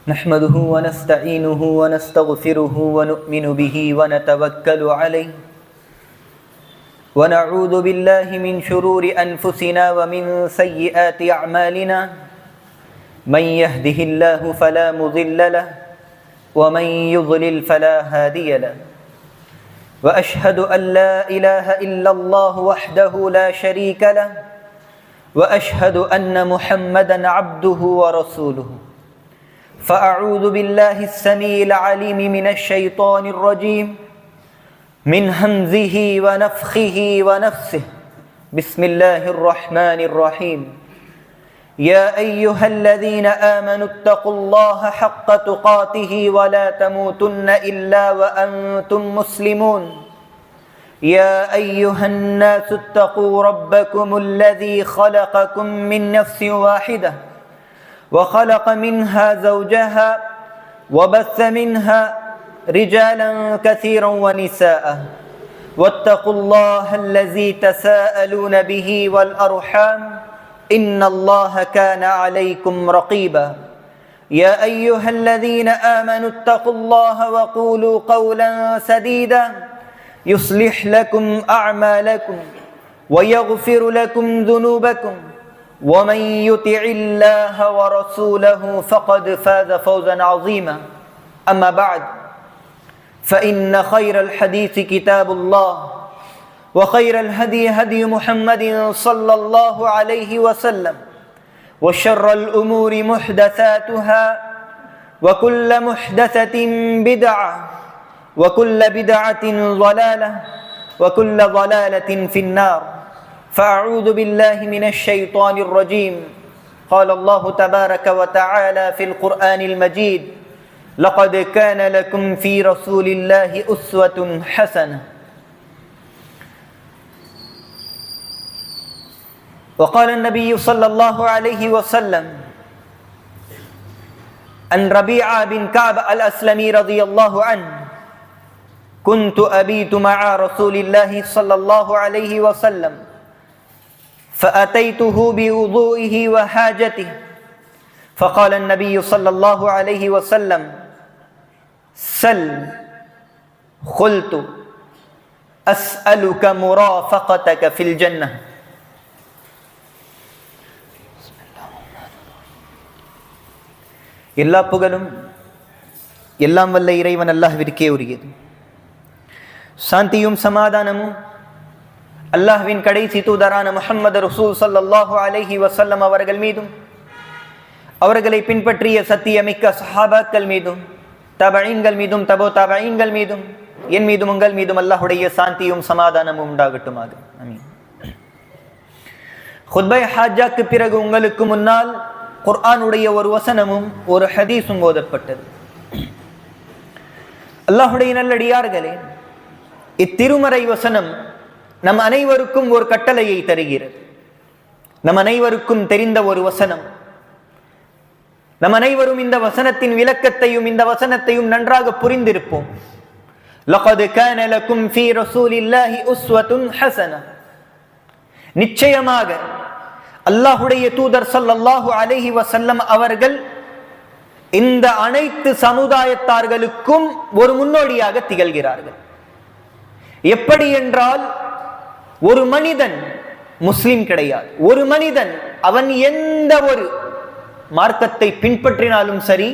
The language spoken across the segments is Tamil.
نحمده ونستعينه ونستغفره ونؤمن به ونتوكل عليه ونعوذ بالله من شرور أنفسنا ومن سيئات أعمالنا من يهده الله فلا مضل له ومن يضلل فلا هادي له وأشهد أن لا إله إلا الله وحده لا شريك له وأشهد أن محمدا عبده ورسوله فأعوذ بالله السميع العليم من الشيطان الرجيم من همزه ونفخه ونفسه بسم الله الرحمن الرحيم يا أيها الذين آمنوا اتقوا الله حق تقاته ولا تموتن إلا وأنتم مسلمون يا أيها الناس اتقوا ربكم الذي خلقكم من نفس واحدة وخلق منها زوجها وبث منها رجالا كثيرا ونساء واتقوا الله الذي تساءلون به والأرحام إن الله كان عليكم رقيبا يا أيها الذين آمنوا اتقوا الله وقولوا قولا سديدا يصلح لكم أعمالكم ويغفر لكم ذنوبكم ومن يطع الله ورسوله فقد فاز فوزا عظيما أما بعد فإن خير الحديث كتاب الله وخير الهدي هدي محمد صلى الله عليه وسلم وشر الأمور محدثاتها وكل محدثة بدعة وكل بدعة ضلالة وكل ضلالة في النار فأعوذ بالله من الشيطان الرجيم قال الله تبارك وتعالى في القرآن المجيد لقد كان لكم في رسول الله أسوة حسنة وقال النبي صلى الله عليه وسلم عن ربيعة بن كعب الأسلمي رضي الله عنه كنت أبيت مع رسول الله صلى الله عليه وسلم فأتيته بوضوئه وحاجته فقال النبي صلى الله عليه وسلم سل قلت أسألك مرافقتك في الجنة எல்லா புகழும் எல்லாம் வல்ல இறைவன் அல்லாஹ்விற்கே உரியது. சாந்தியும் சமாதானமும் அல்லாஹ்வின் கடைசி தூதரான முஹம்மது ரசூல் ஸல்லல்லாஹு அலைஹி வஸல்லம் அவர்கள் மீதும் அவர்களை பின்பற்றிய சத்தியமிக்க சஹாபாக்கள் மீதும் தபஈன்கள் மீதும் தபோ தபஈன்கள் மீதும் என் மீதும் உங்கள் மீதும் அல்லாஹ்வுடைய சாந்தியும் சமாதானமும் உண்டாகட்டுமாக. ஆமீன். குத்பை ஹாஜாக்கு பிறகு உங்களுக்கு முன்னால் குர்ஆனுடைய ஒரு வசனமும் ஒரு ஹதீஸும் ஓதப்பட்டது. அல்லாஹ்வுடைய நல்லடியார்களே, இத்திருமறை வசனம் நம் அனைவருக்கும் ஒரு கட்டளையை தருகிறது. நம் அனைவருக்கும் தெரிந்த ஒரு வசனம். நம் அனைவரும் இந்த வசனத்தின் விளக்கத்தையும் இந்த வசனத்தையும் நன்றாக புரிந்திருப்போம். லகத் கான லகும் ஃபீ ரசூலில்லாஹி உஸ்வத்துன் ஹஸன. நிச்சயமாக அல்லாஹ்வுடைய தூதர் ஸல்லல்லாஹு அலைஹி வஸல்லம் அவர்கள் இந்த அனைத்து சமுதாயத்தார்களுக்கும் ஒரு முன்னோடியாக திகழ்கிறார்கள். எப்படி என்றால், ஒரு மனிதன் முஸ்லிம் கிடையாது. ஒரு மனிதன் அவன் எந்த ஒரு மார்க்கத்தை பின்பற்றினாலும் சரி,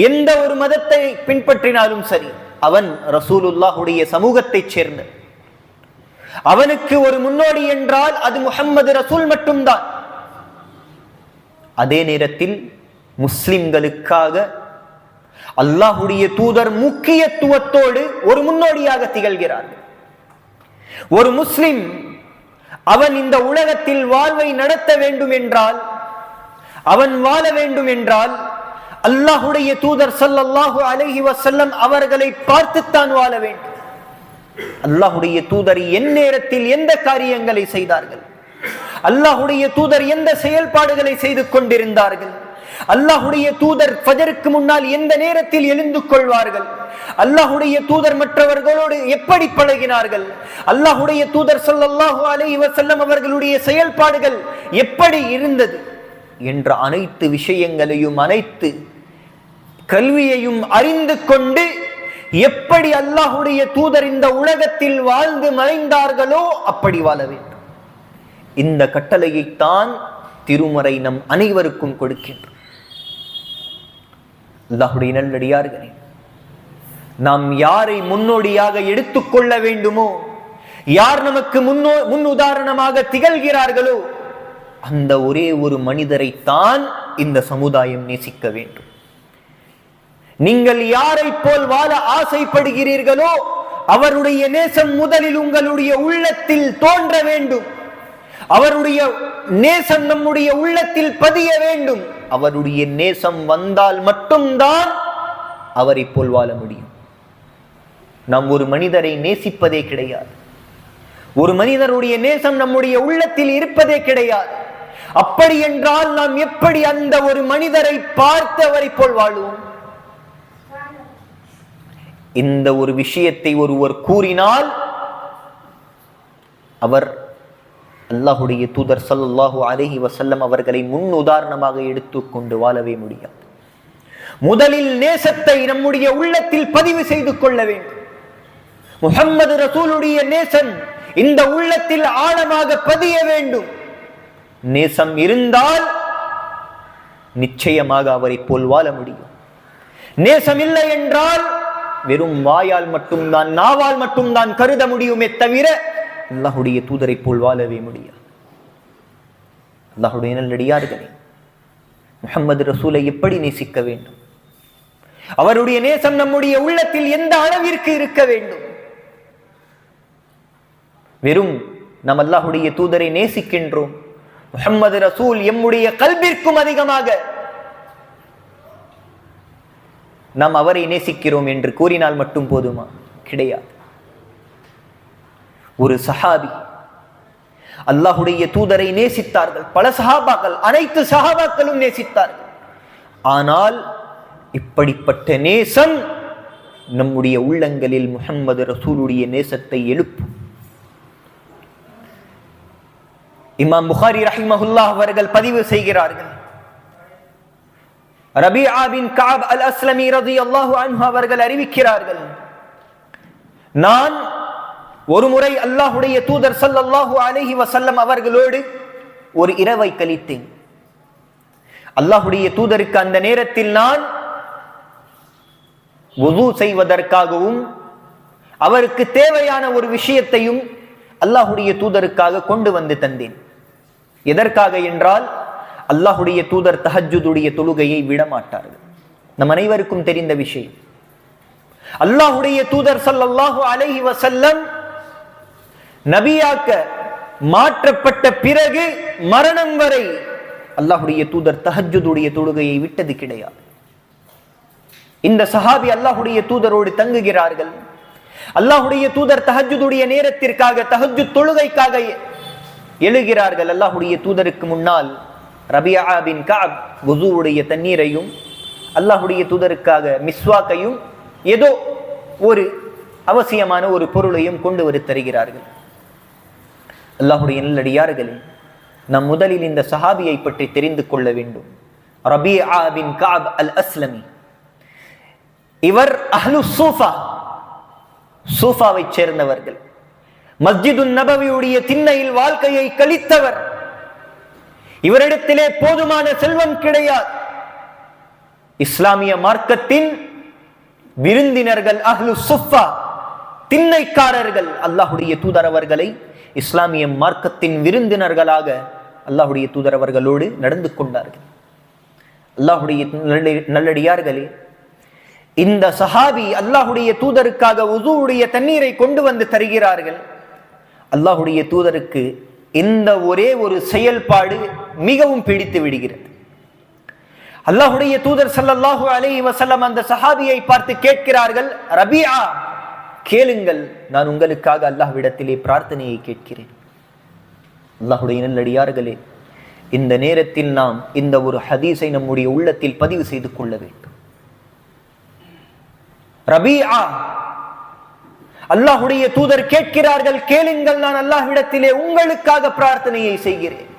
எந்த ஒரு மதத்தை பின்பற்றினாலும் சரி, அவன் ரசூலுல்லாஹுடைய சமூகத்தைச் சேர்ந்த. அவனுக்கு ஒரு முன்னோடி என்றால் அது முஹம்மது ரசூல் மட்டும்தான். அதே நேரத்தில் முஸ்லிம்களுக்காக அல்லாஹ்வுடைய தூதர் முக்கியத்துவத்தோடு ஒரு முன்னோடியாக திகழ்கிறார்கள். ஒரு முஸ்லிம் அவன் இந்த உலகத்தில் வாழ்வை நடத்த வேண்டும் என்றால், அவன் வாழ வேண்டும் என்றால், அல்லாஹ்வுடைய தூதர் ஸல்லல்லாஹு அலைஹி வஸல்லம் அவர்களை பார்த்துத்தான் வாழ வேண்டும். அல்லாஹ்வுடைய தூதர் எந்நேரத்தில் எந்த காரியங்களை செய்தார்கள், அல்லாஹ்வுடைய தூதர் எந்த செயல்பாடுகளை செய்து கொண்டிருந்தார்கள், அல்லாஹ்வுடைய தூதர் ஃபஜருக்கு முன்னால் எந்த நேரத்தில் எழுந்து கொள்வார்கள், அல்லாஹ்வுடைய தூதர் மற்றவர்களோடு எப்படி பழகினார்கள், அல்லாஹ்வுடைய தூதர் ஸல்லல்லாஹு அலைஹி வஸல்லம் அவர்களுடைய செயல்பாடுகள் எப்படி இருந்தது என்ற அனைத்து விஷயங்களையும், அனைத்து கல்வியையும் அறிந்து கொண்டு எப்படி அல்லாஹுடைய தூதர் இந்த உலகத்தில் வாழ்ந்து மறைந்தார்களோ அப்படி வாழ வேண்டும். இந்த கட்டளையைத்தான் திருமறை நம் அனைவருக்கும் கொடுக்கின்றோம். அல்லாஹுடைய நல்லடியார்களே, நாம் யாரை முன்னோடியாக எடுத்துக்கொள்ள வேண்டுமோ, யார் நமக்கு முன் உதாரணமாக திகழ்கிறார்களோ, அந்த ஒரே ஒரு மனிதரைத்தான் இந்த சமுதாயம் நேசிக்க வேண்டும். நீங்கள் யாரை போல் வாழ ஆசைப்படுகிறீர்களோ அவருடைய நேசம் முதலில் உங்களுடைய உள்ளத்தில் தோன்ற வேண்டும். அவருடைய நேசம் நம்முடைய உள்ளத்தில் பதிய வேண்டும். அவருடைய நேசம் வந்தால் மட்டும்தான் அவரை போல் வாழ முடியும். நாம் ஒரு மனிதரை நேசிப்பதே கிடையாது. ஒரு மனிதருடைய நேசம் நம்முடைய உள்ளத்தில் இருப்பதே கிடையாது. அப்படி என்றால் நாம் எப்படி அந்த ஒரு மனிதரை பார்த்து அவரை போல் வாழுவோம்? இந்த ஒரு விஷயத்தை ஒருவர் கூறினால் அவர் அல்லாஹுடைய தூதர் ஸல்லல்லாஹு அலைஹி வஸல்லம் அவர்களை முன் உதாரணமாக எடுத்துக்கொண்டு வாழவே முடியாது. முதலில் நேசத்தை நம்முடைய உள்ளத்தில் பதிவு செய்து கொள்ள வேண்டும். முஹம்மது ரசூலுடைய நேசம் இந்த உள்ளத்தில் ஆழமாக பதிய வேண்டும். நேசம் இருந்தால் நிச்சயமாக அவரை போல் வாழ முடியும். நேசம் இல்லை என்றால் வெறும் வாயால் மட்டும்தான், நாவால் மட்டும்தான் கருத முடியுமே தவிர அல்லாஹுடைய தூதரை போல் வாழவே முடியாது. அல்லாஹுடைய நல்லடியார்களே, முஹம்மது ரசூலை எப்படி நேசிக்க வேண்டும்? அவருடைய நேசம் நம்முடைய உள்ளத்தில் எந்த அளவிற்கு இருக்க வேண்டும்? வெறும் நாம் அல்லாஹுடைய தூதரை நேசிக்கின்றோம், முஹம்மது ரசூல் எம்முடைய கல்பிற்கும் அதிகமாக நாம் அவரை நேசிக்கிறோம் என்று கூறினால் மட்டும் போதுமா? கிடையாது. ஒரு சஹாபி அல்லாஹுடைய தூதரை நேசித்தார்கள். பல சஹாபாக்கள், அனைத்து சஹாபாக்களும் நேசித்தார்கள். ஆனால் இப்படிப்பட்ட நேசம் நம்முடைய உள்ளங்களில் முஹம்மது ரசூலுடைய நேசத்தை எழுப்பும். இமாம் புகாரி ரஹிமஹுல்லாஹ் அவர்கள் பதிவு செய்கிறார்கள், ரபீஆ பின் கஅப் அல் அஸ்லமி ரலியல்லாஹு அன்ஹு அவர்கள் அறிவிக்கிறார்கள், நான் ஒரு முறை அல்லாஹுடைய தூதர் ஸல்லல்லாஹு அலைஹி வஸல்லம் அவர்களோடு ஒரு இரவை கழித்தேன். அல்லாஹுடைய தூதருக்கு அந்த நேரத்தில் நான் வுது செய்வதற்காகவும் அவருக்கு தேவையான ஒரு விஷயத்தையும் அல்லாஹுடைய தூதருக்காக கொண்டு வந்து தந்தேன். எதற்காக என்றால், அல்லாஹுடைய தூதர் தஹஜ்ஜுதுடைய தொழுகையை விடமாட்டார்கள். நம் அனைவருக்கும் தெரிந்த விஷயம். அல்லாஹுடைய தூதர் ஸல்லல்லாஹு அலைஹி வஸல்லம் நபியாக்க மாற்றப்பட்ட பிறகு மரணம் வரை அல்லாஹுடைய தூதர் தஹஜ்ஜுதுடைய தொழுகையை விட்டது கிடையாது. இந்த சஹாபி அல்லாஹுடைய தூதரோடு தங்குகிறார்கள். அல்லாஹுடைய தூதர் தஹஜ்ஜுதுடைய நேரத்திற்காக, தஹஜ்ஜுத் தொழுகைக்காக எழுகிறார்கள். அல்லாஹுடைய தூதருக்கு முன்னால் ரபீஆ பின் கஅப் வுதுவுடைய தண்ணீரையும் அல்லாஹுடைய தூதருக்காக மிஸ்வாக்கையும் ஏதோ ஒரு அவசியமான ஒரு பொருளையும் கொண்டு வர தருகிறார்கள். அல்லாஹுடைய நல்லடியார்களே, நாம் முதலில் இந்த சஹாபியை பற்றி தெரிந்து கொள்ள வேண்டும். ரபீஆ பின் கஅப் அல் அஸ்லமி, இவர் அஹ்லு சூஃபா, சூஃபாவை சேர்ந்தவர்கள். மஸ்ஜிது நபவியுடைய திண்ணையில் வாழ்க்கையை கழித்தவர். இவரிடத்திலே போதுமான செல்வம் கிடையாது. இஸ்லாமிய மார்க்கத்தின் விருந்தினர்கள் அஹ்லு சுஃபா, திண்ணைக்காரர்கள், அல்லாஹுடைய தூதர் அவர்களை இஸ்லாமிய மார்க்கத்தின் விருந்தினர்களாக அல்லாஹுடைய தூதர் அவர்களோடு நடந்து கொண்டார்கள். அல்லாஹுடைய நல்லடியார்களே, இந்த சஹாபி அல்லாஹுடைய தூதருக்காக வுதுவுடைய தண்ணீரை கொண்டு வந்து தருகிறார்கள். அல்லாஹுடைய தூதருக்கு இந்த ஒரே ஒரு செயல்பாடு மிகவும் பிடித்து விடுகிறது. அல்லாஹுடைய தூதர் ஸல்லல்லாஹு அலைஹி வஸல்லம் அந்த சஹாபியை பார்த்து கேட்கிறார்கள், ரபீஆ, கேளுங்கள், நான் உங்களுக்காக அல்லாஹ்விடத்திலே பிரார்த்தனையை கேட்கிறேன். அல்லாஹுடைய நல்லடியார்களே, இந்த நேரத்தில் நாம் இந்த ஒரு ஹதீஸை நம்முடைய உள்ளத்தில் பதிவு செய்து கொள்ள வேண்டும். ரபீஆ, அல்லாஹுடைய தூதர் கேட்கிறார்கள், கேளுங்கள், நான் அல்லாஹ்விடத்திலே உங்களுக்காக பிரார்த்தனையை செய்கிறேன்.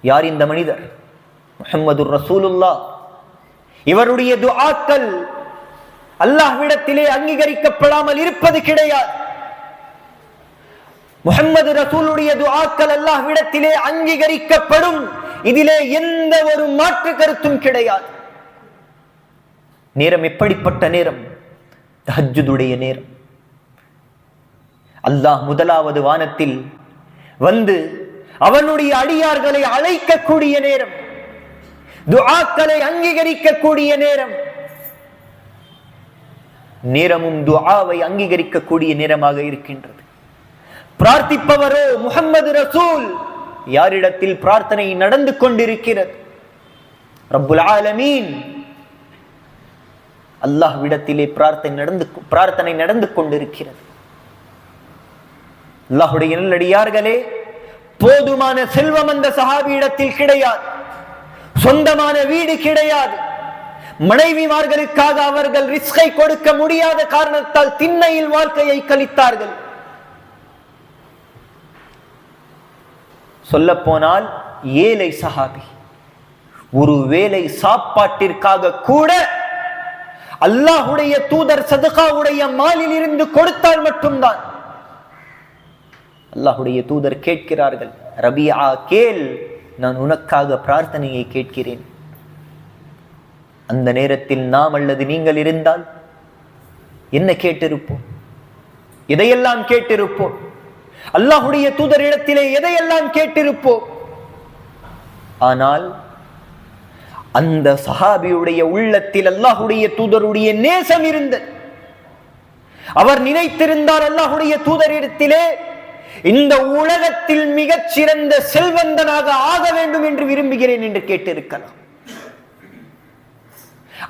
யார் இந்த மனிதர்? முஹம்மது ரசூலுல்லாஹ். இவருடைய துஆக்கள் அல்லாஹ்விடத்திலே அங்கீகரிக்கப்படாமல் இருப்பது கிடையாது. முஹம்மது ரசூலுடைய துஆக்கள் அல்லாஹ்விடத்திலே அங்கீகரிக்கப்படும். இதிலே எந்த ஒரு மாற்று கருத்தும் கிடையாது. நேரம் எப்படிப்பட்ட நேரம்? தஹஜ்ஜுதுடைய நேரம். அல்லாஹ் முதலாவது வானத்தில் வந்து அவனுடைய அடியார்களை அழைக்கக்கூடிய நேரம், துஆக்களை அங்கீகரிக்கக்கூடிய நேரம். நேரமும் துஆவை அங்கீகரிக்கக்கூடிய நேரமாக இருக்கின்றது. பிரார்த்திப்பவரோ முஹம்மது ரசூல். யாரிடத்தில் பிரார்த்தனை நடந்து கொண்டிருக்கிறது? ரப்புல் ஆலமீன் அல்லாஹ்விடத்திலே பிரார்த்தனை நடந்து கொண்டிருக்கிறது. அல்லாஹ்வுடைய நல்லடியார்களே, போதுமான செல்வம் அந்த சஹாபியிடத்தில் கிடையாது, சொந்தமான வீடு கிடையாது. மனைவிமார்களுக்காக அவர்கள் ரிஸ்கை கொடுக்க முடியாத காரணத்தால் திண்ணையில் வாழ்க்கையை கழித்தார்கள். சொல்ல போனால் ஏழை சஹாபி. ஒரு வேளை சாப்பாட்டிற்காக கூட அல்லாஹ்வுடைய தூதர் சதகாவுடைய மாலில் இருந்து கொடுத்தால் மட்டும்தான். அல்லாஹ்வுடைய தூதர் கேட்கிறார்கள், ரபியா கேள், நான் உனக்காக பிரார்த்தனையை கேட்கிறேன். அந்த நேரத்தில் நாம் அல்லது நீங்கள் இருந்தால் என்ன கேட்டிருப்போம்? எதையெல்லாம் கேட்டிருப்போம்? அல்லாஹ்வுடைய தூதரிடத்திலே எதையெல்லாம் கேட்டிருப்போம்? ஆனால் அந்த சஹாபியுடைய உள்ளத்தில் அல்லாஹ்வுடைய தூதருடைய நேசம் இருந்தது. அவர் நினைத்திருந்தால் அல்லாஹ்வுடைய தூதரிடத்திலே இந்த உலகத்தில் மிகச் சிறந்த செல்வந்தனாக ஆக வேண்டும் என்று விரும்புகிறேன் என்று கேட்டிருக்கலாம்.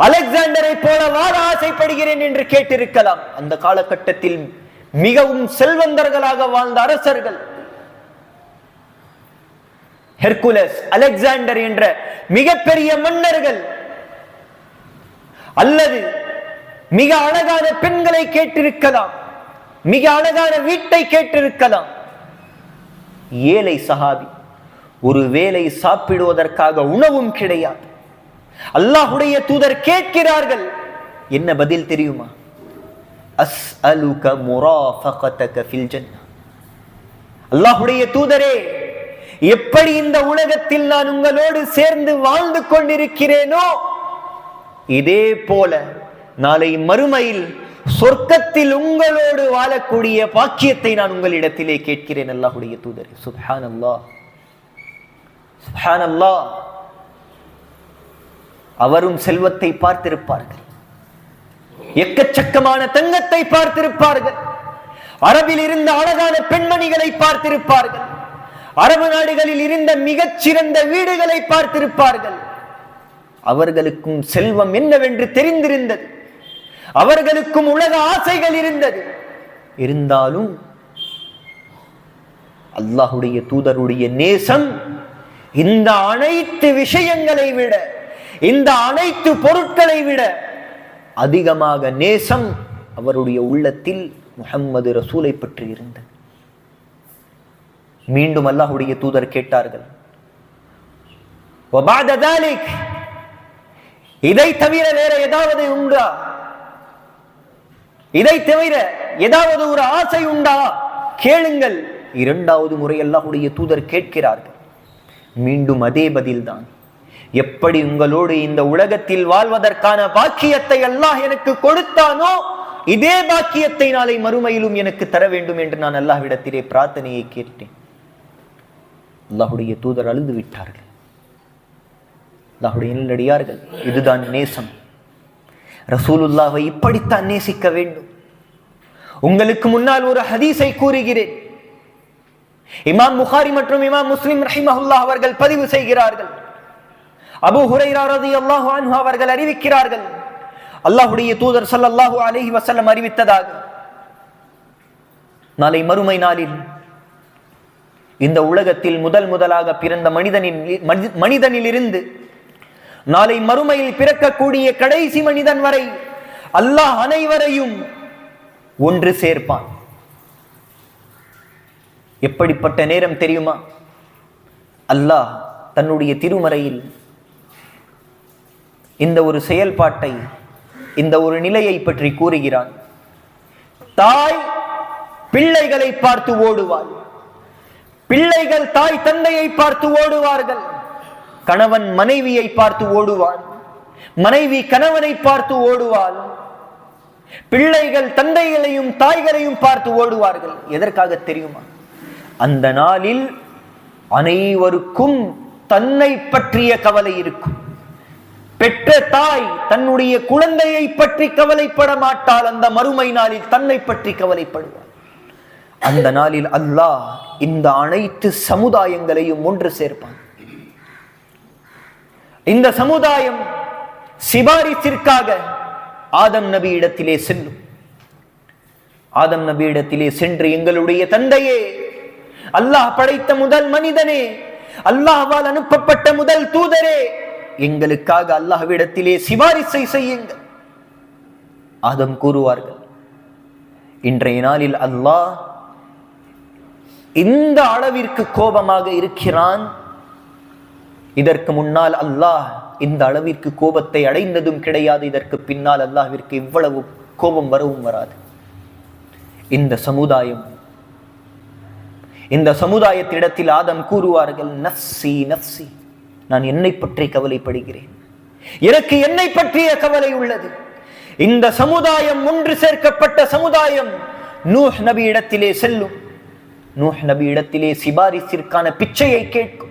அலெக்சாண்டரை போல வாழ ஆசைப்படுகிறேன் என்று கேட்டிருக்கலாம். அந்த காலகட்டத்தில் மிகவும் செல்வந்தர்களாக வாழ்ந்த அரசர்கள் ஹெர்குலஸ், அலெக்சாண்டர் என்ற மிகப்பெரிய மன்னர்கள், அல்லது மிக அழகான பெண்களை கேட்டிருக்கலாம், மிக அழகான வீட்டை கேட்டிருக்கலாம். ஏழை சஹாபி, ஒரு வேளை சாப்பிடுவதற்காக உணவும் கிடையாது. அல்லாஹ்வுடைய தூதர் கேட்கிறார்கள். என்ன பதில் தெரியுமா? அஸ்அலுக முராஃபகதக ஃபில் ஜன்னah. அல்லாஹ்வுடைய தூதரே, எப்படி இந்த உலகத்தில் நான் உங்களோடு சேர்ந்து வாழ்ந்து கொண்டிருக்கிறேனோ இதே போல நாளை மறுமையில் சொர்க்கத்தில் உங்களோடு வாழக்கூடிய பாக்கியத்தை நான் உங்களிடத்திலே கேட்கிறேன். அல்லாஹ்வுடைய தூதரே, சுப்ஹானல்லாஹ், சுப்ஹானல்லாஹ். அவரும் செல்வத்தை பார்த்திருப்பார்கள், எக்கச்சக்கமான தங்கத்தை பார்த்திருப்பார்கள், அரபில் இருந்த அழகான பெண்மணிகளை பார்த்திருப்பார்கள், அரபு நாடுகளில் இருந்த மிகச்சிறந்த வீடுகளை பார்த்திருப்பார்கள். அவர்களுக்கும் செல்வம் என்னவென்று தெரிந்திருந்தது, அவர்களுக்கும் உலக ஆசைகள் இருந்தது. இருந்தாலும் அல்லாஹ்வுடைய தூதருடைய நேசம் இந்த அனைத்து விஷயங்களை விட, இந்த அனைத்து பொருட்களை விட அதிகமாக நேசம் அவருடைய உள்ளத்தில் முஹம்மது ரசூலை பற்றி இருந்தது. மீண்டும் அல்லாஹ்வுடைய தூதர் கேட்டார்கள், வபஅத ذلك, இதை தவிர வேற ஏதாவது உண்டா? இதை தவிர ஏதாவது ஒரு ஆசை உண்டா? கேளுங்கள். இரண்டாவது முறை அல்லாஹ்வுடைய தூதர் கேட்கிறார்கள். மீண்டும் அதே பதில்தான். எப்படி உங்களோடு இந்த உலகத்தில் வாழ்வதற்கான பாக்கியத்தை அல்லாஹ் எனக்கு கொடுத்தானோ இதே பாக்கியத்தை நாளை மறுமையிலும் எனக்கு தர வேண்டும் என்று நான் அல்லாஹ்விடத்திலே பிரார்த்தனையை கேட்டேன். அல்லாஹ்வுடைய தூதர் அழுது விட்டார்கள். அல்லாஹ்வுடைய நல்லடியார்கள், இதுதான் நேசம். ரசூலுல்லாஹை இப்படித்தான் நேசிக்க வேண்டும். உங்களுக்கு முன்னால் ஒரு ஹதீஸை கூறுகிறேன். இமாம் புகாரி மற்றும் இமாம் முஸ்லிம் ரஹிமஹுல்லாஹ் அவர்கள் பதிவு செய்கிறார்கள். அபூ ஹுரைரா ரலியல்லாஹு அன்ஹு அவர்கள் அறிவிக்கிறார்கள், அல்லாஹ்வுடைய தூதர் ஸல்லல்லாஹு அலைஹி வஸல்லம் அறிவித்ததாக, நாளை மறுமை நாளில் இந்த உலகத்தில் முதலாக பிறந்த மனிதனில் இருந்து நாளை மறுமையில் பிறக்கக்கூடிய கடைசி மனிதன் வரை அல்லாஹ் அனைவரையும் ஒன்று சேர்ப்பான். எப்படிப்பட்ட நேரம் தெரியுமா? அல்லாஹ் தன்னுடைய திருமறையில் இந்த ஒரு செயல்பாட்டை, இந்த ஒரு நிலையை பற்றி கூறுகிறான். தாய் பிள்ளைகளை பார்த்து ஓடுவாள், பிள்ளைகள் தாய் தந்தையை பார்த்து ஓடுவார்கள், கணவன் மனைவியை பார்த்து ஓடுவாள், மனைவி கணவனை பார்த்து ஓடுவாள், பிள்ளைகள் தந்தைகளையும் தாய்களையும் பார்த்து ஓடுவார்கள். எதற்காக தெரியுமா? அந்த நாளில் அனைவருக்கும் தன்னை பற்றிய கவலை இருக்கும். பெற்ற தாய் தன்னுடைய குழந்தையை பற்றி கவலைப்பட மாட்டாள், அந்த மறுமை நாளில் தன்னை பற்றி கவலைப்படுவாள். அந்த நாளில் அல்லாஹ் இந்த அனைத்து சமுதாயங்களையும் ஒன்று சேர்ப்பான். இந்த சமுதாயம் சிபாரிசிற்காக ஆதம் நபி இடத்திலே செல்லும். ஆதம் நபி இடத்திலே சென்று, எங்களுடைய தந்தையே, அல்லாஹ் படைத்த முதல் மனிதனே, அல்லாஹ்வால் அனுப்பப்பட்ட முதல் தூதரே, எங்களுக்காக அல்லாஹ்விடத்திலே சிபாரிசை செய்யுங்கள். ஆதம் கூறுவார்கள், இன்றைய நாளில் அல்லாஹ் இந்த அளவிற்கு கோபமாக இருக்கிறான், இதற்கு முன்னால் அல்லாஹ் இந்த அளவிற்கு கோபத்தை அடைந்ததும் கிடையாது, இதற்கு பின்னால் அல்லாஹ்விற்கு இவ்வளவு கோபம் வரவும் வராது. இந்த சமுதாயத்திடத்தில் ஆதம் கூறுவார்கள், நஃப்சி நஃப்சி, நான் என்னை பற்றி கவலைப்படுகிறேன், எனக்கு என்னை பற்றிய கவலை உள்ளது. இந்த சமுதாயம் ஒன்று சேர்க்கப்பட்ட சமுதாயம் நூஹ் நபி இடத்திலே செல்லும். நூஹ் நபி இடத்திலே சிபாரிசிற்கான பிச்சையை கேட்கும்.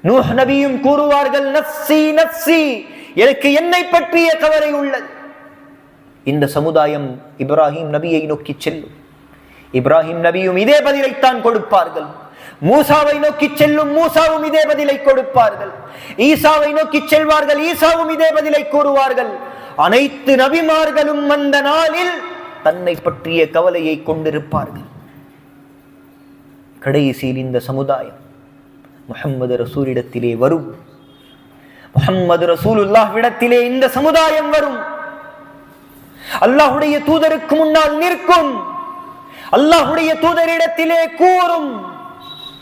நூஹ் நபியும் கூறுவார்கள், நஃப்சி நஃப்சி, எனக்கு என்னை பற்றிய கவலை உள்ளது. இந்த சமுதாயம் இப்ராஹிம் நபியை நோக்கி செல்லும். இப்ராஹிம் நபியும் இதே பதிலைத்தான் கொடுப்பார்கள். மூசாவை நோக்கி செல்லும், மூசாவும் இதே பதிலை கொடுப்பார்கள். ஈசாவை நோக்கி செல்வார்கள், ஈசாவும் இதே பதிலை கூறுவார்கள். அனைத்து நபிமார்களும் அந்த நாளில் தன்னை பற்றிய கவலையை கொண்டிருப்பார்கள். கடைசியில் இந்த சமுதாயம் முஹம்மது ரசூலிடத்திலே வரும். முஹம்மது ரசூலுல்லாஹ் இடத்திலே இந்த சமுதாயம் வரும். அல்லாஹ்வுடைய தூதருக்கு முன்னால் நிற்கும். அல்லாஹ்வுடைய தூதரிடத்திலே கூறும்,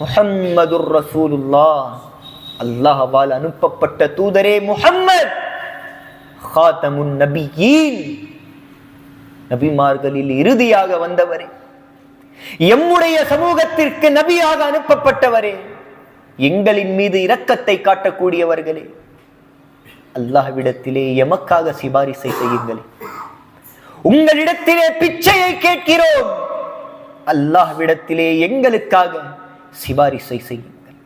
முஹம்மதுர் ரசூலுல்லாஹ், அல்லாஹ்வால் அனுப்பப்பட்ட தூதரே முஹம்மத், காதமுன் நபியீன், நபிமார்களில் இறுதியாக வந்தவரே, எம்முடைய சமூகத்திற்கு நபியாக அனுப்பப்பட்டவரே, எங்களின் மீது இரக்கத்தை காட்டக்கூடியவர்களே, அல்லாஹ்விடத்திலே எமக்காக சிபாரிசை செய்யுங்கள். உங்களிடத்திலே பிச்சையை கேட்கிறோம், அல்லாஹ்விடத்திலே எங்களுக்காக சிபாரிசை செய்யுங்கள்.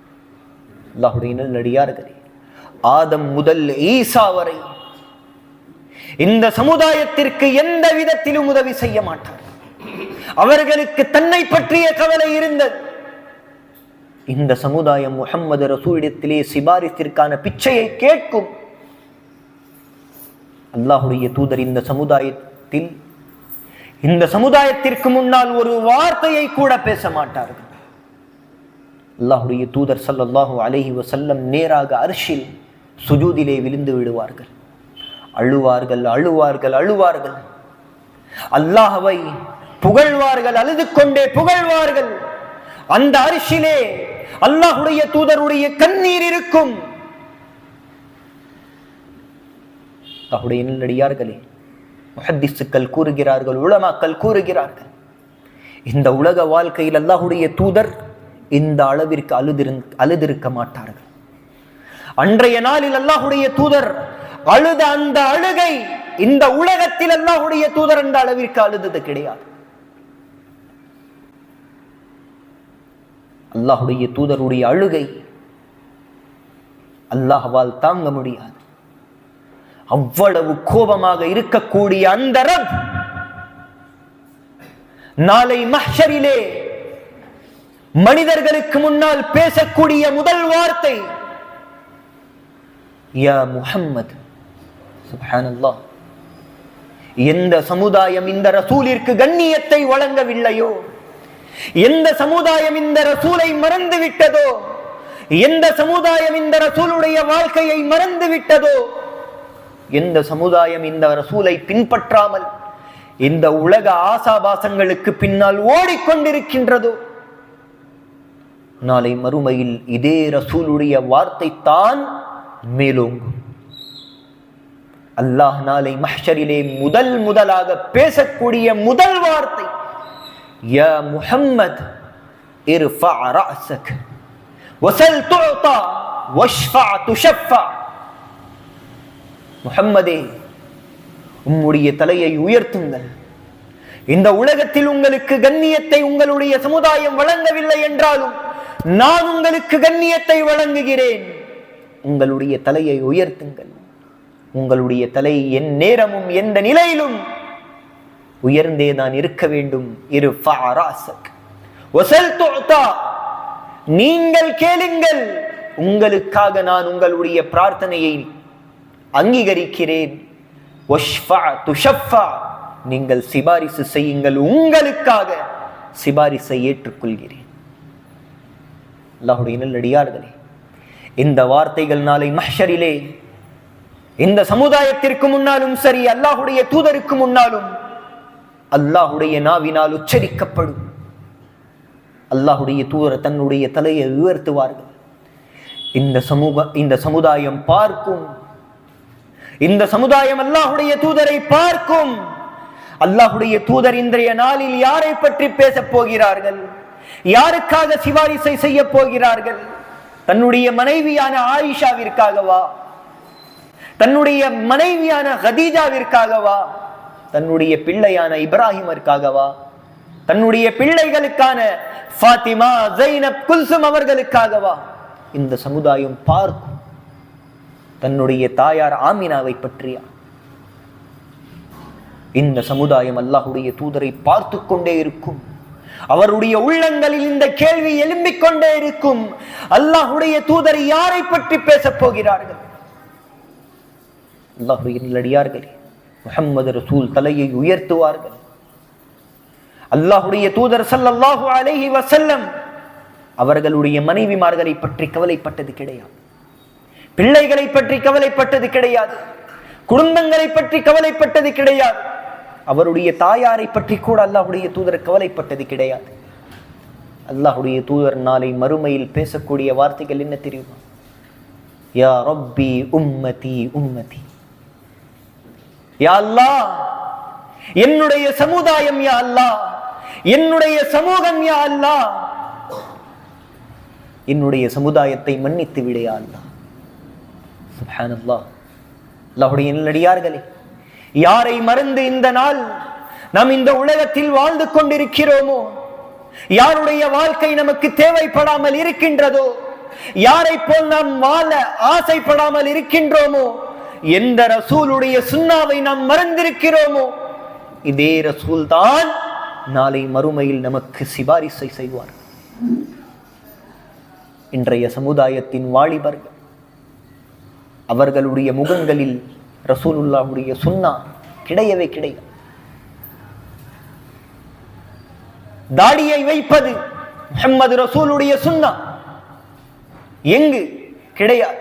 அல்லாஹ்வுடைய நல்லடியார்களே, ஆதம் முதல் ஈசா வரை இந்த சமுதாயத்திற்கு எந்த விதத்திலும் உதவி செய்ய மாட்டார். அவர்களுக்கு தன்னை பற்றிய கவலை இருந்தது. இந்த சமுதாயம் முஹம்மது ரசூலிடத்திலே சிபாரிசிற்கான பிச்சையை கேட்கும். அல்லாஹ்வுடைய தூதர் இந்த சமுதாயத்திற்கு முன்னால் ஒரு வார்த்தையை கூட பேச மாட்டார்கள். அல்லாஹ்வுடைய தூதர் ஸல்லல்லாஹு அலைஹி வஸல்லம் நேராக அர்ஷில் சுஜூதிலே விழுந்து விடுவார்கள். அழுவார்கள், அழுவார்கள், அழுவார்கள். அல்லாஹ்வை புகழ்வார்கள், அழுது கொண்டே புகழ்வார்கள். அந்த அரிசிலே அல்லாஹ்வுடைய தூதருடைய கண்ணீர் இருக்கும். அல்லாஹ்வுடைய நல்லடியார்களே, முஹத்திஸ்கள் கூறுகிறார்கள், உலமாக்கள் கூறுகிறார்கள், இந்த உலக வாழ்க்கையில் அல்லாஹ்வுடைய தூதர் இந்த அளவிற்கு அழுதிருக்க மாட்டார்கள். அன்றைய நாளில் அல்லாஹ்வுடைய தூதர் அழுத அந்த அழுகை இந்த உலகத்தில் அல்லாஹ்வுடைய தூதர் அந்த அளவிற்கு அழுதது கிடையாது. அல்லாஹ்வுடைய தூதருடைய அழுகை அல்லாஹ்வால் தாங்க முடியாது. அவ்வளவு கோபமாக இருக்கக்கூடிய அந்த ரப் நாளை மஹ்ஷரிலே மனிதர்களுக்கு முன்னால் பேசக்கூடிய முதல் வார்த்தை, யா முஹம்மத். சுப்ஹானல்லாஹ். எந்த சமுதாயம் இந்த ரசூலிற்கு கண்ணியத்தை வழங்கவில்லையோ, எந்த சமுதாயம் இந்த ரசூலை மறந்து விட்டதோ, எந்த சமுதாயம் இந்த ரசூலுடைய வாழ்க்கையை மறந்து விட்டதோ, எந்த சமுதாயம் இந்த ரசூலை பின்பற்றாமல் இந்த உலக ஆசாபாசங்களுக்கு பின்னால் ஓடிக்கொண்டிருக்கின்றதோ, நாளை மறுமையில் இதே ரசூலுடைய வார்த்தை தான் மேலோங்கும். அல்லாஹ் நாளை மஹ்ஷரிலே முதலாக பேசக்கூடிய முதல் வார்த்தை, யா முஹம்மத் இர்ஃபா ரஅஸக் வஸல் துஅதா வஷ்ஃபா துஷஃபா. முஹம்மதே, உம்முடைய தலையை உயர்த்துங்கள். இந்த உலகத்தில் உங்களுக்கு கண்ணியத்தை உங்களுடைய சமுதாயம் வழங்கவில்லை என்றாலும் நான் உங்களுக்கு கண்ணியத்தை வழங்குகிறேன். உங்களுடைய தலையை உயர்த்துங்கள். உங்களுடைய தலை என் நேரமும் எந்த நிலையிலும் உயர்ந்தே நான் இருக்க வேண்டும். இர்ஃபா ரஅஸக் வஸல் துஅதா, நீங்கள் கேளுங்கள், உங்களுக்காக நான் உங்களுடைய பிரார்த்தனையை அங்கீகரிக்கிறேன். வஷ்ஃபா துஷஃபா, நீங்கள் சிபாரிசு செய்யுங்கள், உங்களுக்காக சிபாரிசை ஏற்றுக்கொள்கிறேன். அல்லாஹ்வுடைய நல்லடியார்களே, இந்த வார்த்தைகள் நாளை மஹ்ஷரிலே இந்த சமுதாயத்திற்கு முன்னாலும் சரி, அல்லாஹ்வுடைய தூதருக்கு முன்னாலும் அல்லாஹ்வுடைய நாவினால் உச்சரிக்கப்படும். அல்லாஹ்வுடைய தூதர் தன்னுடைய தலையை உயர்த்துவார்கள். இந்த சமுதாயம் பார்க்கும், இந்த சமுதாயம் அல்லாஹ்வுடைய தூதரை பார்க்கும். அல்லாஹ்வுடைய தூதர் இன்றைய நாளில் யாரை பற்றி பேசப் போகிறார்கள்? யாருக்காக சிபாரிசை செய்ய போகிறார்கள்? தன்னுடைய மனைவியான ஆயிஷாவிற்காகவா? தன்னுடைய மனைவியான கதீஜாவிற்காகவா? தன்னுடைய பிள்ளையான இப்ராஹிமிற்காகவா? தன்னுடைய பிள்ளைகளுக்கான ஃபாத்திமா, ஜைனப், குல்சும் அவர்களுக்காகவா? இந்த சமுதாயம் பார்க்கும். தன்னுடைய தாயார் ஆமினாவை பற்றியா? இந்த சமுதாயம் அல்லாஹ்வுடைய தூதரை பார்த்து கொண்டே இருக்கும். அவருடைய உள்ளங்களில் இந்த கேள்வி எழும்பிக் கொண்டே இருக்கும். அல்லாஹ்வுடைய தூதர் யாரை பற்றி பேசப் போகிறார்கள்? அல்லாஹ்வுடைய நல்லடியார்களே, முஹம்மது ரசூல் தலையை உயர்த்துவார்கள். அல்லாஹ்வுடைய தூதர் ஸல்லல்லாஹு அலைஹி வஸல்லம் அவர்களுடைய மனைவிமார்களை பற்றி கவலைப்பட்டது கிடையாது. பிள்ளைகளை பற்றி கவலைப்பட்டது கிடையாது. குடும்பங்களை பற்றி கவலைப்பட்டது கிடையாது. அவருடைய தாயாரை பற்றி கூட அல்லாஹ்வுடைய தூதர் கவலைப்பட்டது கிடையாது. அல்லாஹ்வுடைய தூதர் நாளை மறுமையில் பேசக்கூடிய வார்த்தைகள் என்ன தெரியுமா? யா ரப்பி உம்மதி உம்மதி. யா அல்லாஹ், என்னுடைய சமுதாயம், யா அல்லாஹ், என்னுடைய சமூகம், யா அல்லாஹ், என்னுடைய சமுதாயத்தை மன்னித்து விடு யா அல்லாஹ். சுப்ஹானல்லாஹ். அல்லாஹ்வுடைய நல்லடியார்களே, யாரை மறந்து இந்த நாள் நாம் இந்த உலகத்தில் வாழ்ந்து கொண்டிருக்கிறோமோ, யாருடைய வாழ்க்கை நமக்கு தேவைப்படாமல் இருக்கின்றதோ, யாரை போல் நாம் வாழ ஆசைப்படாமல் இருக்கின்றோமோ, எந்த ரசூலுடைய சுன்னாவை நாம் மறந்திருக்கிறோமோ, இதே ரசூல் தான் நாளை மறுமையில் நமக்கு சிபாரிசை செய்வார். இன்றைய சமுதாயத்தின் வாலிபர்கள், அவர்களுடைய முகங்களில் ரசூலுல்லாஹ்வுடைய சுன்னா கிடையவே கிடையாது. தாடியை வைப்பது முஹம்மது ரசூலுடைய சுன்னா எங்கு கிடையாது.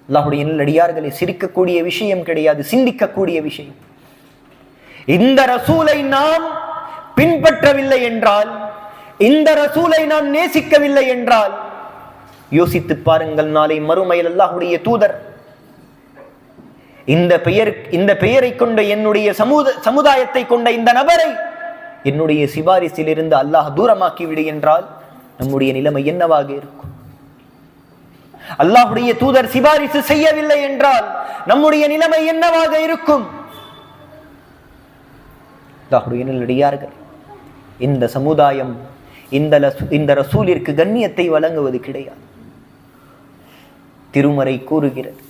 அல்லாஹ்வுடைய நல்லடியார்களை, சிரிக்கக்கூடிய விஷயம் கிடையாது, சிந்திக்கக்கூடிய விஷயம். இந்த ரசூலை நாம் பின்பற்றவில்லை என்றால், இந்த ரசூலை நாம் நேசிக்கவில்லை என்றால், யோசித்து பாருங்கள், நாளை மறுமையில் அல்லாஹ்வுடைய தூதர் இந்த பெயரை கொண்ட என்னுடைய சமுதாயத்தை கொண்ட இந்த நபரை என்னுடைய சிபாரிசில் இருந்து அல்லாஹ் தூரமாக்கி விடு என்றால் நம்முடைய நிலைமை என்னவாக இருக்கும்? அல்லாஹ்வுடைய தூதர் சிபாரிசு செய்யவில்லை என்றால் நம்முடைய நிலைமை என்னவாக இருக்கும்? அல்லாஹ்வுடைய நல்லடியார்கள், இந்த சமுதாயம் இந்த ரசூலிற்கு கண்ணியத்தை வழங்குவது கிடையாது. திருமறை கூறுகிறது,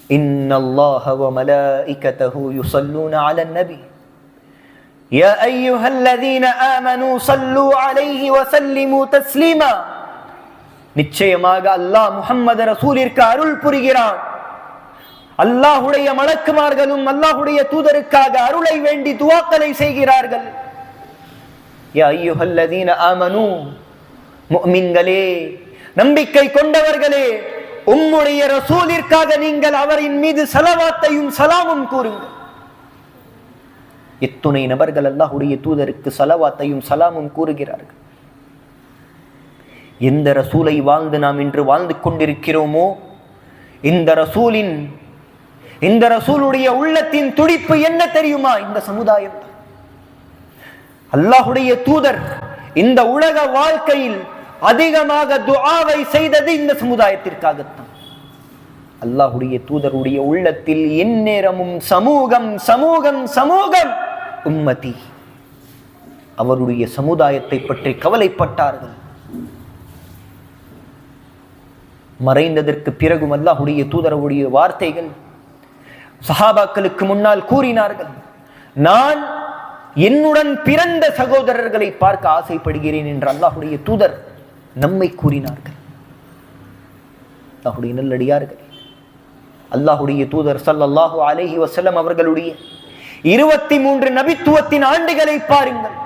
இன்னல்லாஹ வ மலாயிகதஹு யுஸல்லூன அலன் நபி யா அய்யுஹல்லதீன ஆமனூ ஸல்லூ அலைஹி வ ஸல்லிமூ தஸ்லீமா. நிச்சயமாக அல்லாஹ் முஹம்மது ரசூலிற்கு அருள் புரிகிறான். அல்லாஹ்வுடைய மலக்குமார்களும் அல்லாஹ்வுடைய தூதருக்காக அருளை வேண்டி துஆக்களை செய்கிறார்கள். யா அய்யுஹல்லதீன ஆமனூ, முஃமின்களே, நம்பிக்கை கொண்டவர்களே, உம்முடைய ரசூலிற்காக நீங்கள் அவரின் மீது ஸலவாத்தையும் ஸலாமும் கூறுங்கள். எத்துணை நபர்கள் அல்லாஹ்வுடைய தூதருக்கு ஸலவாத்தையும் ஸலாமும் கூறுகிறார்கள். எந்த ரசூலை வாழ்ந்து நாம் இன்று வாழ்ந்து கொண்டிருக்கிறோமோ, இந்த ரசூலின் இந்த ரசூலுடைய உள்ளத்தின் துடிப்பு என்ன தெரியுமா? இந்த சமுதாயம். அல்லாஹுடைய தூதர் இந்த உலக வாழ்க்கையில் அதிகமாக துஆவை செய்தது இந்த சமுதாயத்திற்காகத்தான். அல்லாஹுடைய தூதருடைய உள்ளத்தில் எந்நேரமும் சமூகம் சமூகம் சமூகம், உம்மதி, அவருடைய சமுதாயத்தை பற்றி கவலைப்பட்டார்கள். மறைந்ததற்கு பிறகும் அல்லாஹுடைய தூதருடைய வார்த்தைகள் சஹாபாக்களுக்கு முன்னால் கூறினார்கள், நான் என்னுடன் பிறந்த சகோதரர்களை பார்க்க ஆசைப்படுகிறேன் என்று அல்லாஹுடைய தூதர் நம்மை கூறினார்கள். அல்லாஹுடைய நல்லடியார்கள், அல்லாஹுடைய தூதர் ஸல்லல்லாஹு அலைஹி வஸல்லம் அவர்களுடைய 23 நபித்துவத்தின் ஆண்டுகளை பாருங்கள்.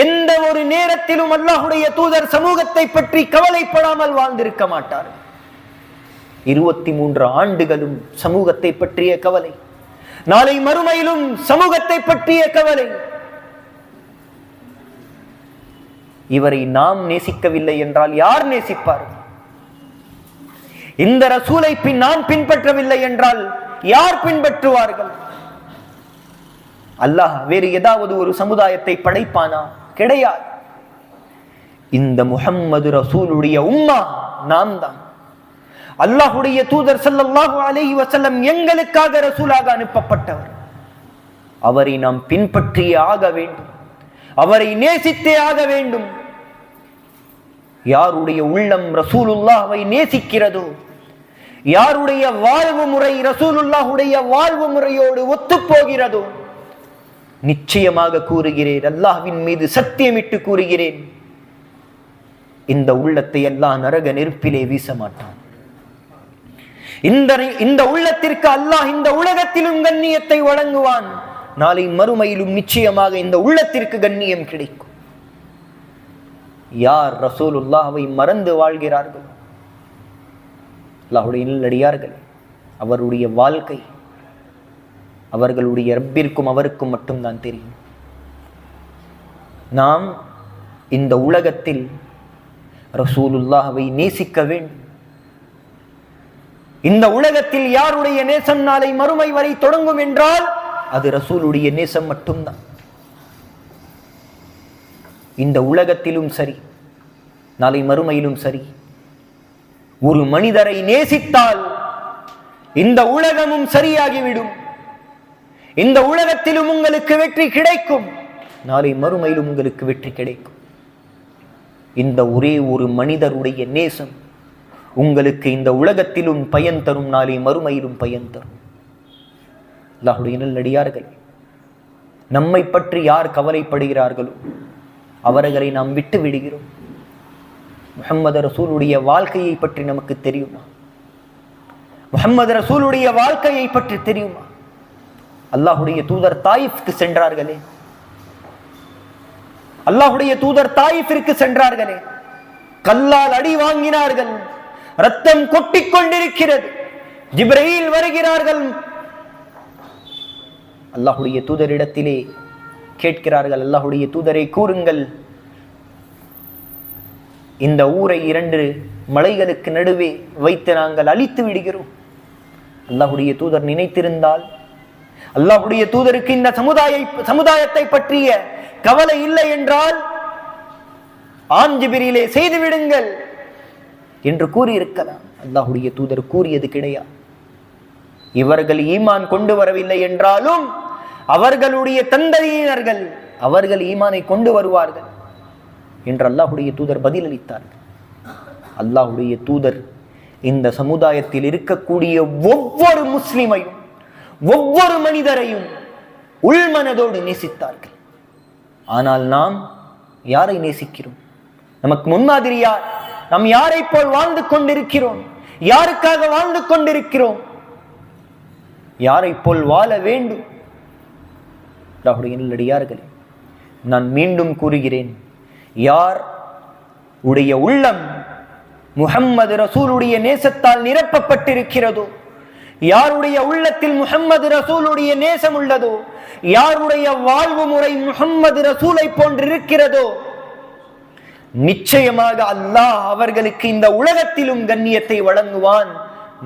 எந்த ஒரு நேரத்திலும் அல்லாஹுடைய தூதர் சமூகத்தை பற்றி கவலைப்படாமல் வாழ்ந்திருக்க மாட்டார். 23 ஆண்டுகளும் சமூகத்தை பற்றிய கவலை, நாளை மறுமையிலும் சமூகத்தை பற்றிய கவலை. இவரை நாம் நேசிக்கவில்லை என்றால் யார் நேசிப்பார்? இந்த ரசூலை நாம் பின்பற்றவில்லை என்றால் யார் பின்பற்றுவார்கள்? அல்லாஹ் வேறு ஏதாவது ஒரு சமுதாயத்தை படைப்பானா? கிடையாது. இந்த முஹம்மது ரசூலுடைய உம்மா நாம் தான். அல்லாஹுடைய தூதர் ஸல்லல்லாஹு அலைஹி வஸல்லம் எங்களுக்காக ரசூலாக அனுப்பப்பட்டவர். அவரை நாம் பின்பற்றியே ஆக வேண்டும், அவரை நேசித்தே ஆக வேண்டும். யாருடைய உள்ளம் ரசூலுல்லாஹ்வை நேசிக்கிறதோ, யாருடைய வாழ்வு முறை ரசூலுல்லாஹுடைய வாழ்வு முறையோடு ஒத்துப்போகிறதோ, நிச்சயமாக கூறுகிறேன், அல்லாஹ்வின் மீது சத்தியமிட்டு கூறுகிறேன், இந்த உள்ளத்தை அல்லாஹ் நரக நெருப்பிலே வீச மாட்டான். இந்த உள்ளத்திற்கு அல்லாஹ் இந்த உலகத்திலும் கண்ணியத்தை வழங்குவான். நாளை மறுமையிலும் நிச்சயமாக இந்த உள்ளத்திற்கு கண்ணியம் கிடைக்கும். யார் ரசூலுல்லாஹ்வை மறந்து வாழ்கிறார்கள், அல்லாஹ்வுடைய நல்லடியார்கள், அவருடைய வாழ்க்கை அவர்களுடைய ரப்பிற்கும் அவருக்கும் மட்டும்தான் தெரியும். நாம் இந்த உலகத்தில் ரசூலுல்லாஹ்வை நேசிக்க வேண்டும். இந்த உலகத்தில் யாருடைய நேசம் நாளை மறுமை வரை தொடங்கும் என்றால் அது ரசூலுடைய நேசம் மட்டும்தான். இந்த உலகத்திலும் சரி, நாளை மறுமையிலும் சரி, ஒரு மனிதரை நேசித்தால் இந்த உலகமும் சரியாகிவிடும். இந்த உலகத்திலும் உங்களுக்கு வெற்றி கிடைக்கும், நாளை மறுமையிலும் உங்களுக்கு வெற்றி கிடைக்கும். இந்த ஒரே ஒரு மனிதருடைய நேசம் உங்களுக்கு இந்த உலகத்திலும் பயன் தரும், நாளை மறுமையிலும் பயன் தரும். அல்லாஹ்வுடைய நல்லடியார்களே, நம்மை பற்றி யார் கவலைப்படுகிறார்களோ அவர்களை நாம் விட்டு விடுகிறோம். முஹம்மது ரசூலுடைய வாழ்க்கையை பற்றி நமக்கு தெரியுமா? முஹம்மது ரசூலுடைய வாழ்க்கையை பற்றி தெரியுமா? அல்லாஹ்வுடைய தூதர் தாயிஃப்க்கு சென்றார்களே, அல்லாஹ்வுடைய தூதர் தாயிஃபிற்கு சென்றார்களே, கல்லால் அடி வாங்கினார்கள், ரத்தம் கொட்டிக் கொண்டிருக்கிறது. ஜிப்ரீல் வருகிறார்கள், அல்லாஹ்வுடைய தூதரிடத்திலே கேட்கிறார்கள், அல்லாஹ்வுடைய தூதரை கூறுங்கள், இந்த ஊரை 2 மலைகளுக்கு நடுவே வைத்து நாங்கள் அழித்து விடுகிறோம். அல்லாஹ்வுடைய தூதர் நினைத்திருந்தால், அல்லாஹ்வுடைய தூதருக்கு இந்த சமுதாயத்தை பற்றிய கவலை இல்லை என்றால், ஆம் ஜிப்ரீலே செய்து விடுங்கள் என்று கூறியிருக்கலாம். அல்லாஹ்வுடைய தூதர் கூறியது கிடையாது. இவர்கள் ஈமான் கொண்டு வரவில்லை என்றாலும் அவர்களுடைய தந்தையினர்கள் அவர்கள் ஈமானை கொண்டு வருவார்கள் என்று அல்லாஹ்வுடைய தூதர் பதிலளித்தார்கள். அல்லாஹ்வுடைய தூதர் இந்த சமுதாயத்தில் இருக்கக்கூடிய ஒவ்வொரு முஸ்லிமையும், ஒவ்வொரு மனிதரையும் உள்மனதோடு நேசித்தார்கள். ஆனால் நாம் யாரை நேசிக்கிறோம்? நமக்கு முன்மாதிரி யார்? நாம் யாரை போல் வாழ்ந்து கொண்டிருக்கிறோம்? யாருக்காக வாழ்ந்து கொண்டிருக்கிறோம்? யாரை போல் வாழ வேண்டும்? அல்லாஹ்வுடைய நல்லடியார்களே, நான் மீண்டும் கூறுகிறேன், யார் உடைய உள்ளம் முஹம்மது ரசூலுடைய நேசத்தால் நிரப்பப்பட்டிருக்கிறதோ, யாருடைய உள்ளத்தில் முஹம்மது ரசூலுடைய நேசம் உள்ளதோ, யாருடைய வாழ்வு முறை முஹம்மது ரசூலை போன்றிருக்கிறதோ, நிச்சயமாக அல்லாஹ் அவர்களுக்கு இந்த உலகத்திலும் கண்ணியத்தை வழங்குவான்,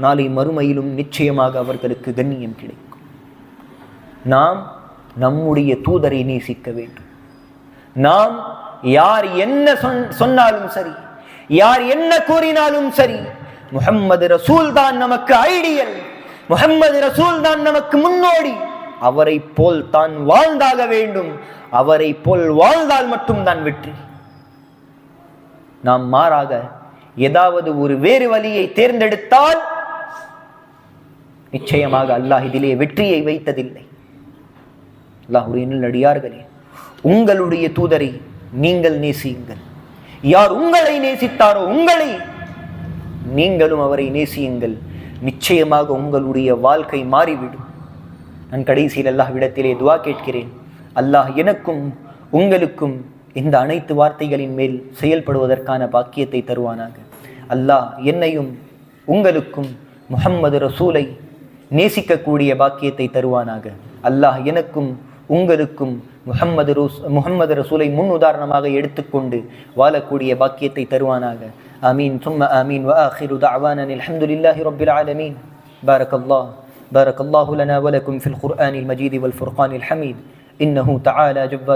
நாளை மறுமையிலும் நிச்சயமாக அவர்களுக்கு கண்ணியம் கிடைக்கும். நாம் நம்முடைய தூதரை நேசிக்க வேண்டும். நாம் யார் என்ன சொன்னாலும் சரி, யார் என்ன கூறினாலும் சரி, முஹம்மது ரசூல் தான் நமக்கு ஐடியல், முஹம்மது ரசூல் தான் நமக்கு முன்னோடி. அவரை போல் தான் வாழ்ந்தாக வேண்டும். அவரை போல் வாழ்ந்தால் மட்டும்தான் வெற்றி. நாம் மாறாக ஏதாவது ஒரு வேறு வழியை தேர்ந்தெடுத்தால் நிச்சயமாக அல்லாஹ் இதிலே வெற்றியை வைத்ததில்லை. அல்லாஹ்வுடைய நல்லடியார்களே, உங்களுடைய தூதரை நீங்கள் நேசியுங்கள். யார் உங்களை நேசித்தாரோ உங்களை நீங்களும் அவரை நேசியுங்கள். நிச்சயமாக உங்களுடைய வாழ்க்கை மாறிவிடும். நான் கடைசியில் அல்லாஹ்விடத்திலே துஆ கேட்கிறேன். அல்லாஹ் எனக்கும் உங்களுக்கும் இந்த அனைத்து வார்த்தைகளின் மேல் செயல்படுவதற்கான பாக்கியத்தை தருவானாக. அல்லாஹ் என்னையும் உங்களுக்கும் முஹம்மது ரசூலை நேசிக்கக்கூடிய பாக்கியத்தை தருவானாக. அல்லாஹ் எனக்கும் உங்களுக்கும் முஹம்மது ரசூலை முன் உதாரணமாக எடுத்துக்கொண்டு வாழக்கூடிய பாக்கியத்தை தருவானாக. ஆமீன் சும்ம ஆமீன். வஆகிரு தஅவானா அல்ஹம்துலில்லாஹி ரப்பில் ஆலமீன். பாரக்கல்லாஹு லனா வ லக்கும் ஃபில் குர்ஆனில் மஜீத் வல் ஃபுர்கானில் ஹமீத். இன்னஹு தஆலா ஜவ்வாத்